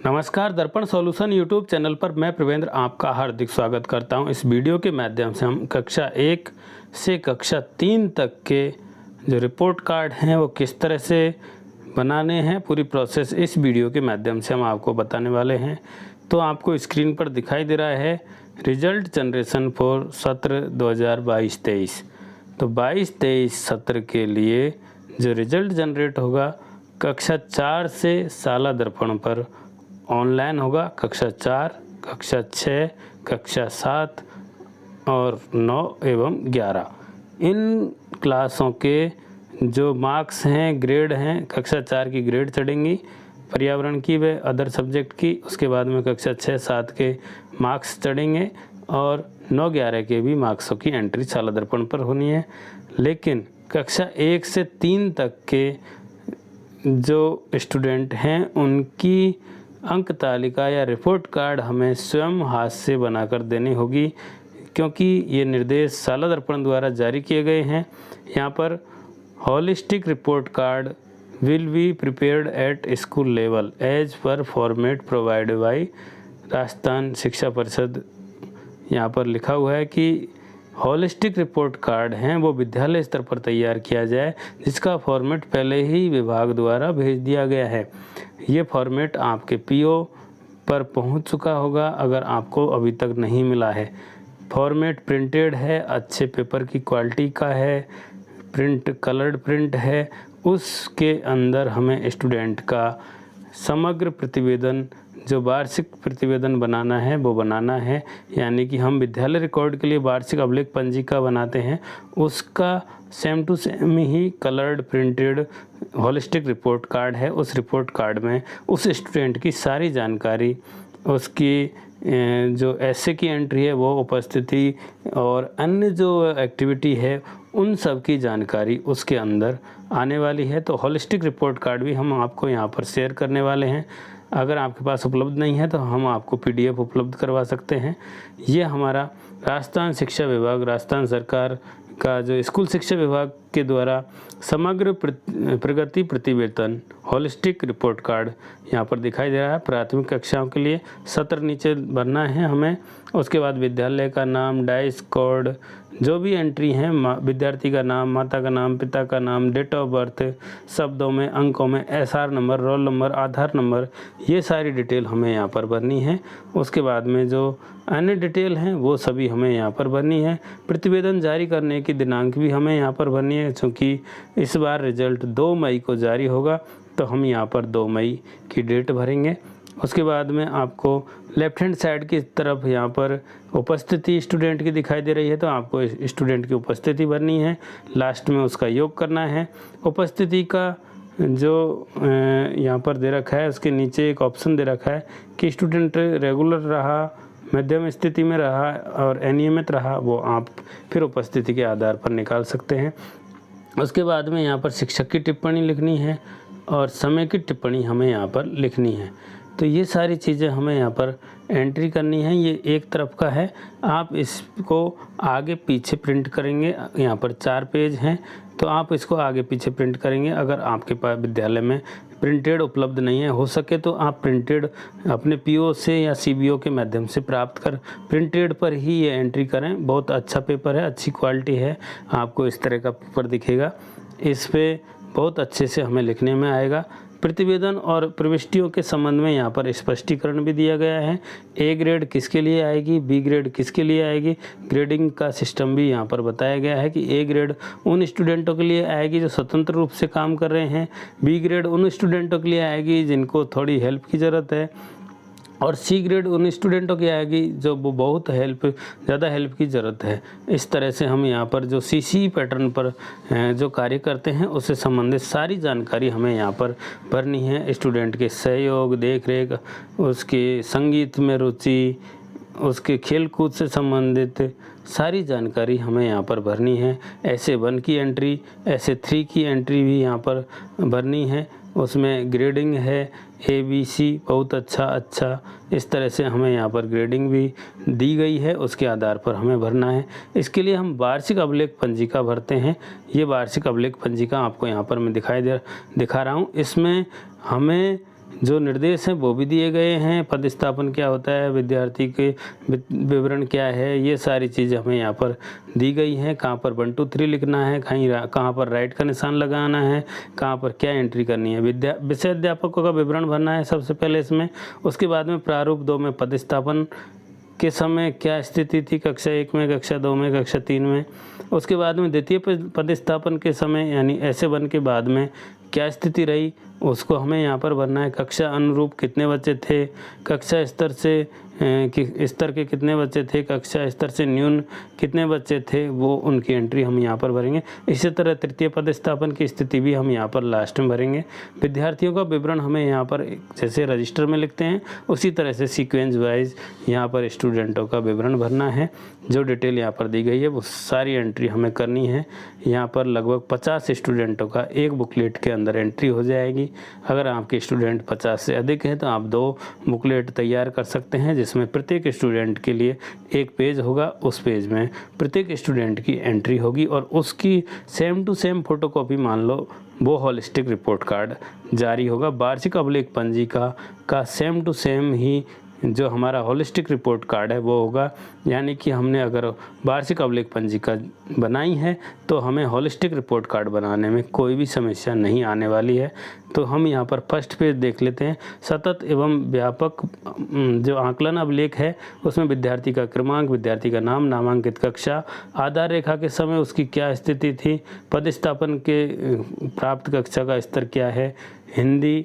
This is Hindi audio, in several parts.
नमस्कार, दर्पण सॉल्यूशन यूट्यूब चैनल पर मैं प्रवेंद्र आपका हार्दिक स्वागत करता हूं। इस वीडियो के माध्यम से हम कक्षा 1 से कक्षा 3 तक के जो रिपोर्ट कार्ड हैं वो किस तरह से बनाने हैं, पूरी प्रोसेस इस वीडियो के माध्यम से हम आपको बताने वाले हैं। तो आपको स्क्रीन पर दिखाई दे रहा है रिजल्ट जनरेशन फॉर सत्र 2022-23। तो 22-23 सत्र के लिए जो रिजल्ट जनरेट होगा कक्षा 4 से साला दर्पण पर ऑनलाइन होगा। कक्षा 4, कक्षा 6, कक्षा 7 और 9 एवं 11 इन क्लासों के जो मार्क्स हैं, ग्रेड हैं, कक्षा 4 की ग्रेड चढ़ेंगी पर्यावरण की व अदर सब्जेक्ट की। उसके बाद में कक्षा 6, 7 के मार्क्स चढ़ेंगे और 9, 11 के भी मार्क्सों की एंट्री साला दर्पण पर होनी है। लेकिन कक्षा 1 से 3 तक के जो स्टूडेंट हैं उनकी अंक तालिका या रिपोर्ट कार्ड हमें स्वयं हाथ से बनाकर देनी होगी, क्योंकि ये निर्देश साला दर्पण द्वारा जारी किए गए हैं। यहाँ पर holistic report card will be prepared at school level as per format provided by Rajasthan शिक्षा परिषद। यहाँ पर लिखा हुआ है कि होलिस्टिक रिपोर्ट कार्ड हैं वो विद्यालय स्तर पर तैयार किया जाए, जिसका फॉर्मेट पहले ही विभाग द्वारा भेज दिया गया है। ये फॉर्मेट आपके पीओ पर पहुंच चुका होगा अगर आपको अभी तक नहीं मिला है। फॉर्मेट प्रिंटेड है, अच्छे पेपर की क्वालिटी का है, प्रिंट कलर्ड प्रिंट है। उसके अंदर हमें स्टूडेंट का समग्र प्रतिवेदन, जो वार्षिक प्रतिवेदन बनाना है वो बनाना है। यानी कि हम विद्यालय रिकॉर्ड के लिए वार्षिक अभिलेख पंजिका बनाते हैं, उसका सेम टू सेम ही coloured printed holistic report card है। उस रिपोर्ट कार्ड में उस स्टूडेंट की सारी जानकारी, उसकी जो एसे की एंट्री है वो, उपस्थिति और अन्य जो एक्टिविटी है उन सब की जानकारी उसके अंदर आने वाली है। तो होलिस्टिक रिपोर्ट कार्ड भी हम आपको यहाँ पर शेयर करने वाले हैं। अगर आपके पास उपलब्ध नहीं है तो हम आपको पीडीएफ उपलब्ध करवा सकते हैं। ये हमारा राजस्थान शिक्षा विभाग, राजस्थान सरकार का जो स्कूल शिक्षा विभाग के द्वारा समग्र प्रगति प्रतिवेदन होलिस्टिक रिपोर्ट कार्ड यहाँ पर दिखाई दे रहा है। प्राथमिक कक्षाओं के लिए सत्र नीचे भरना है हमें। उसके बाद विद्यालय का नाम, डाइस कोड, जो भी एंट्री हैं, विद्यार्थी का नाम, माता का नाम, पिता का नाम, डेट ऑफ बर्थ, शब्दों में, अंकों में, एसआर नंबर, रोल नंबर, आधार नंबर, ये सारी डिटेल हमें यहाँ पर भरनी है। उसके बाद में जो अन्य डिटेल हैं वो सभी हमें यहाँ पर भरनी है। प्रतिवेदन जारी करने की दिनांक भी हमें यहाँ पर भरनी है, क्योंकि इस बार रिजल्ट 2 मई को जारी होगा तो हम यहाँ पर 2 मई की डेट भरेंगे। उसके बाद में आपको लेफ्ट हैंड साइड की तरफ यहाँ पर उपस्थिति स्टूडेंट की दिखाई दे रही है, तो आपको स्टूडेंट की उपस्थिति भरनी है। लास्ट में उसका योग करना है। उपस्थिति का जो यहाँ पर दे रखा है उसके नीचे एक ऑप्शन दे रखा है कि स्टूडेंट रेगुलर रहा, मध्यम स्थिति में रहा और अनियमित रहा, वो आप फिर उपस्थिति के आधार पर निकाल सकते हैं। उसके बाद में यहाँ पर शिक्षक की टिप्पणी लिखनी है और समय की टिप्पणी हमें यहाँ पर लिखनी है। तो ये सारी चीज़ें हमें यहाँ पर एंट्री करनी है। ये एक तरफ का है, आप इसको आगे पीछे प्रिंट करेंगे। यहाँ पर 4 पेज हैं तो आप इसको आगे पीछे प्रिंट करेंगे। अगर आपके पास विद्यालय में प्रिंटेड उपलब्ध नहीं है, हो सके तो आप प्रिंटेड अपने पीओ से या सीबीओ के माध्यम से प्राप्त कर प्रिंटेड पर ही ये एंट्री करें। बहुत अच्छा पेपर है, अच्छी क्वालिटी है, आपको इस तरह का पेपर दिखेगा। इस पे बहुत अच्छे से हमें लिखने में आएगा। प्रतिवेदन और प्रविष्टियों के संबंध में यहाँ पर स्पष्टीकरण भी दिया गया है। ए ग्रेड किसके लिए आएगी, बी ग्रेड किसके लिए आएगी, ग्रेडिंग का सिस्टम भी यहाँ पर बताया गया है कि ए ग्रेड उन स्टूडेंटों के लिए आएगी जो स्वतंत्र रूप से काम कर रहे हैं, बी ग्रेड उन स्टूडेंटों के लिए आएगी जिनको थोड़ी हेल्प की ज़रूरत है, और सी ग्रेड उन स्टूडेंटों की आएगी जो वो बहुत ज़्यादा हेल्प की ज़रूरत है। इस तरह से हम यहाँ पर जो सीसी पैटर्न पर जो कार्य करते हैं उससे संबंधित सारी जानकारी हमें यहाँ पर भरनी है। स्टूडेंट के सहयोग, देख रेख, उसके संगीत में रुचि, उसके खेल कूद से संबंधित सारी जानकारी हमें यहाँ पर भरनी है। ऐसे 1 की एंट्री, ऐसे 3 की एंट्री भी यहाँ पर भरनी है। उसमें ग्रेडिंग है ABC, बहुत अच्छा, इस तरह से हमें यहाँ पर ग्रेडिंग भी दी गई है, उसके आधार पर हमें भरना है। इसके लिए हम वार्षिक अभिलेख पंजिका भरते हैं। ये वार्षिक अभिलेख पंजिका आपको यहाँ पर मैं दिखा रहा हूँ। इसमें हमें जो निर्देश हैं वो भी दिए गए हैं। पदस्थापन क्या होता है, विद्यार्थी के विवरण क्या है, ये सारी चीज़ें हमें यहाँ पर दी गई हैं। कहाँ पर 1 2 3 लिखना है, कहाँ पर राइट का निशान लगाना है, कहाँ पर क्या एंट्री करनी है। विषय अध्यापकों का विवरण भरना है सबसे पहले इसमें। उसके बाद में प्रारूप 2 में पदस्थापन के समय क्या स्थिति थी कक्षा 1 में, कक्षा 2 में, कक्षा 3 में। उसके बाद में द्वितीय पदस्थापन के समय यानी ऐसे 1 के बाद में क्या स्थिति रही, उसको हमें यहाँ पर भरना है। कक्षा अनुरूप कितने बच्चे थे, कक्षा स्तर से स्तर के कितने बच्चे थे, कक्षा स्तर से न्यून कितने बच्चे थे, वो उनकी एंट्री हम यहाँ पर भरेंगे। इसी तरह तृतीय पदस्थापन की स्थिति भी हम यहाँ पर लास्ट में भरेंगे। विद्यार्थियों का विवरण हमें यहाँ पर जैसे रजिस्टर में लिखते हैं उसी तरह से सीक्वेंस वाइज यहाँ पर स्टूडेंटों का विवरण भरना है। जो डिटेल यहाँ पर दी गई है वो सारी एंट्री हमें करनी है। यहाँ पर लगभग 50 स्टूडेंटों का एक बुकलेट के अंदर एंट्री हो जाएगी। अगर आपके स्टूडेंट 50 से अधिक हैं तो आप 2 बुकलेट तैयार कर सकते हैं, जिसमें प्रत्येक स्टूडेंट के लिए एक पेज होगा। उस पेज में प्रत्येक स्टूडेंट की एंट्री होगी और उसकी सेम टू सेम फोटोकॉपी मान लो वो होलिस्टिक रिपोर्ट कार्ड जारी होगा। वार्षिक अभिलेख पंजिका का सेम टू सेम ही जो हमारा होलिस्टिक रिपोर्ट कार्ड है वो होगा। यानी कि हमने अगर वार्षिक अभिलेख पंजिका बनाई है तो हमें होलिस्टिक रिपोर्ट कार्ड बनाने में कोई भी समस्या नहीं आने वाली है। तो हम यहाँ पर फर्स्ट पेज देख लेते हैं। सतत एवं व्यापक जो आकलन अभिलेख है उसमें विद्यार्थी का क्रमांक, विद्यार्थी का नाम, नामांकित कक्षा, आधार रेखा के समय उसकी क्या स्थिति थी, पदस्थापन के प्राप्त कक्षा का स्तर क्या है, हिंदी,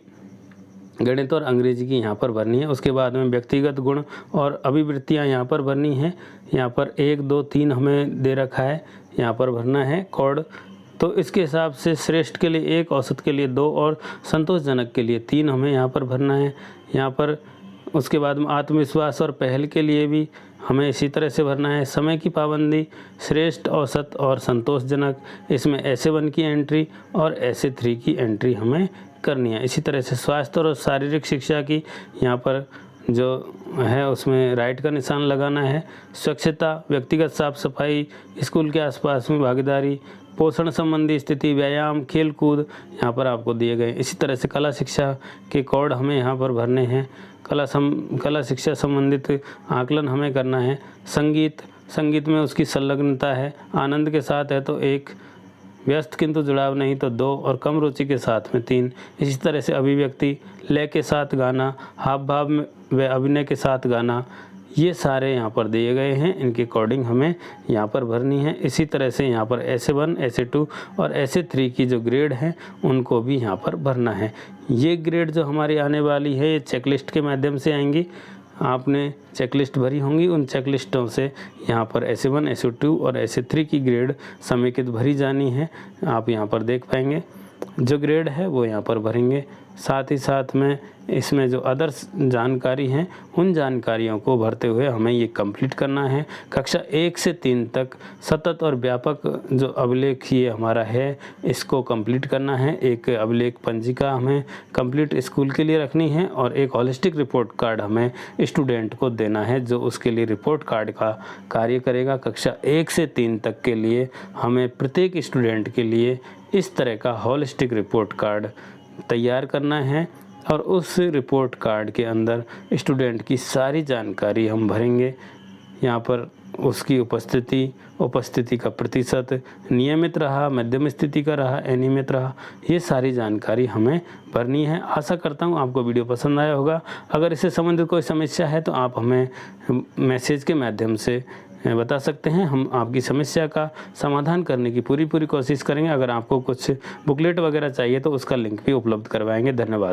गणित और अंग्रेजी की यहाँ पर भरनी है। उसके बाद में व्यक्तिगत गुण और अभिवृत्तियाँ यहाँ पर भरनी है। यहाँ पर 1 2 3 हमें दे रखा है, यहाँ पर भरना है कोड। तो इसके हिसाब से श्रेष्ठ के लिए 1, औसत के लिए 2 और संतोषजनक के लिए 3 हमें यहाँ पर भरना है। यहाँ पर उसके बाद में आत्मविश्वास और पहल के लिए भी हमें इसी तरह से भरना है। समय की पाबंदी, श्रेष्ठ, औसत और संतोषजनक, इसमें ऐसे 1 की एंट्री और ऐसे 3 की एंट्री हमें करनी है। इसी तरह से स्वास्थ्य और शारीरिक शिक्षा की यहाँ पर जो है उसमें राइट का निशान लगाना है। स्वच्छता, व्यक्तिगत साफ सफाई, स्कूल के आसपास में भागीदारी, पोषण संबंधी स्थिति, व्यायाम, खेल कूद यहाँ पर आपको दिए गए। इसी तरह से कला शिक्षा के कोड हमें यहाँ पर भरने हैं। कला शिक्षा संबंधित आकलन हमें करना है। संगीत में उसकी संलग्नता है, आनंद के साथ है तो 1, व्यस्त किंतु जुड़ाव नहीं तो 2 और कम रुचि के साथ में 3। इसी तरह से अभिव्यक्ति, लय के साथ गाना, हाव भाव व अभिनय के साथ गाना, ये सारे यहाँ पर दिए गए हैं। इनके अकॉर्डिंग हमें यहाँ पर भरनी है। इसी तरह से यहाँ पर ऐसे 1, ऐसे 2 और ऐसे 3 की जो ग्रेड हैं उनको भी यहाँ पर भरना है। ये ग्रेड जो हमारी आने वाली है ये चेकलिस्ट के माध्यम से आएंगी। आपने चेकलिस्ट भरी होंगी, उन चेकलिस्टों से यहाँ पर ऐसे 1, ऐसे 2 और ऐसे 3 की ग्रेड समेकित भरी जानी है। आप यहाँ पर देख पाएंगे जो ग्रेड है वो यहाँ पर भरेंगे। साथ ही साथ में इसमें जो अदर्स जानकारी हैं उन जानकारियों को भरते हुए हमें ये कंप्लीट करना है। कक्षा 1 से 3 तक सतत और व्यापक जो अभिलेख ये हमारा है इसको कंप्लीट करना है। एक अभिलेख पंजिका हमें कंप्लीट स्कूल के लिए रखनी है और एक होलिस्टिक रिपोर्ट कार्ड हमें स्टूडेंट को देना है जो उसके लिए रिपोर्ट कार्ड का कार्य करेगा। कक्षा 1 से 3 तक के लिए हमें प्रत्येक स्टूडेंट के लिए इस तरह का होलिस्टिक रिपोर्ट कार्ड तैयार करना है और उस रिपोर्ट कार्ड के अंदर स्टूडेंट की सारी जानकारी हम भरेंगे। यहाँ पर उसकी उपस्थिति का प्रतिशत, नियमित रहा, मध्यम स्थिति का रहा, अनियमित रहा, ये सारी जानकारी हमें भरनी है। आशा करता हूँ आपको वीडियो पसंद आया होगा। अगर इससे संबंधित कोई समस्या है तो आप हमें मैसेज के माध्यम से बता सकते हैं। हम आपकी समस्या का समाधान करने की पूरी कोशिश करेंगे। अगर आपको कुछ बुकलेट वगैरह चाहिए तो उसका लिंक भी उपलब्ध करवाएंगे। धन्यवाद।